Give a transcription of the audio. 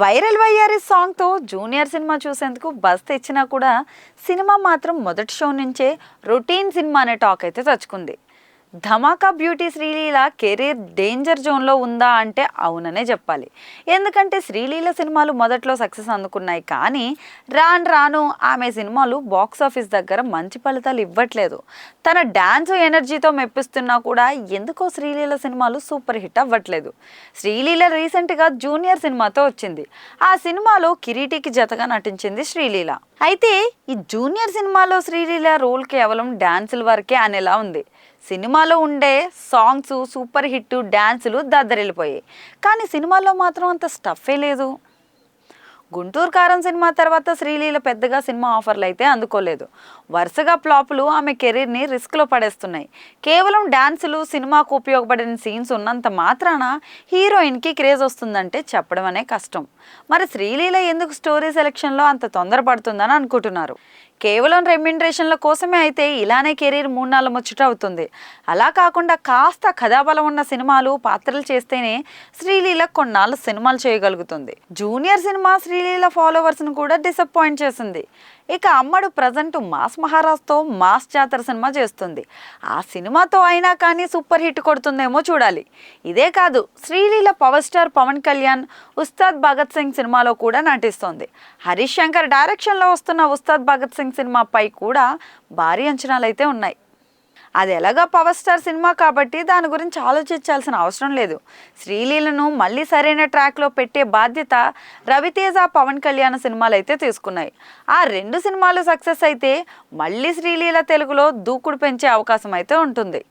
Viral వయ్యారి సాంగ్తో junior cinema చూసేందుకు bus తెచ్చినా కూడా సినిమా మాత్రం మొదటి షో నుంచే రొటీన్ సినిమా అనే టాక్ అయితే తెచ్చుకుంది. ధమాకా బ్యూటీ శ్రీలీల కెరీర్ డేంజర్ జోన్లో ఉందా అంటే అవుననే చెప్పాలి. ఎందుకంటే శ్రీలీల సినిమాలు మొదట్లో సక్సెస్ అందుకున్నాయి, కానీ రాను రాను ఆమె సినిమాలు బాక్స్ ఆఫీస్ దగ్గర మంచి ఫలితాలు ఇవ్వట్లేదు. తన డ్యాన్స్ ఎనర్జీతో మెప్పిస్తున్నా కూడా ఎందుకో శ్రీలీల సినిమాలు సూపర్ హిట్ అవ్వట్లేదు. శ్రీలీల రీసెంట్గా జూనియర్ సినిమాతో వచ్చింది. ఆ సినిమాలో కిరీటికి జతగా నటించింది శ్రీలీల. అయితే ఈ జూనియర్ సినిమాలో శ్రీలీల రోల్ కేవలం డ్యాన్సుల వరకే అనేలా ఉంది. సినిమాలో ఉండే సాంగ్స్ సూపర్ హిట్, డ్యాన్సులు దద్దరిల్లిపోయాయి, కానీ సినిమాలో మాత్రం అంత స్టఫే లేదు. గుంటూరు కారం సినిమా తర్వాత శ్రీలీల పెద్దగా సినిమా ఆఫర్లు అయితే అందుకోలేదు. వరుసగా ఫ్లాపులు ఆమె కెరీర్ని రిస్క్లో పడేస్తున్నాయి. కేవలం డ్యాన్సులు, సినిమాకు ఉపయోగపడిన సీన్స్ ఉన్నంత మాత్రాన హీరోయిన్కి క్రేజ్ వస్తుందంటే చెప్పడం అనే కష్టం. మరి శ్రీలీల ఎందుకు స్టోరీ సెలెక్షన్లో అంత తొందరపడుతుందని అనుకుంటున్నారు? కేవలం రెమ్యునరేషన్ల కోసమే అయితే ఇలానే కెరీర్ 3-4 ముచ్చట అవుతుంది. అలా కాకుండా కాస్త కథాబలం ఉన్న సినిమాలు, పాత్రలు చేస్తేనే శ్రీలీల కొన్నాళ్ళు సినిమాలు చేయగలుగుతుంది. జూనియర్ సినిమా శ్రీలీల ఫాలోవర్స్ను కూడా డిసప్పాయింట్ చేసింది. ఇక అమ్మడు ప్రజెంట్ మాస్ మహారాజ్తో మాస్ జాతర సినిమా చేస్తుంది. ఆ సినిమాతో అయినా కానీ సూపర్ హిట్ కొడుతుందేమో చూడాలి. ఇదే కాదు, శ్రీలీల పవర్ స్టార్ పవన్ కళ్యాణ్ ఉస్తాద్ భగత్ సింగ్ సినిమాలో కూడా నటిస్తోంది. హరీష్ శంకర్ డైరెక్షన్లో వస్తున్న ఉస్తాద్ భగత్ సింగ్ సినిమాపై కూడా భారీ అంచనాలు అయితే ఉన్నాయి. అది ఎలాగా పవర్ స్టార్ సినిమా కాబట్టి దాని గురించి ఆలోచించాల్సిన అవసరం లేదు. శ్రీలీలను మళ్ళీ సరైన ట్రాక్లో పెట్టే బాధ్యత రవితేజ, పవన్ కళ్యాణ్ సినిమాలు అయితే తీసుకున్నాయి. ఆ 2 సినిమాలు సక్సెస్ అయితే మళ్ళీ శ్రీలీల తెలుగులో దూకుడు పెంచే అవకాశం అయితే ఉంటుంది.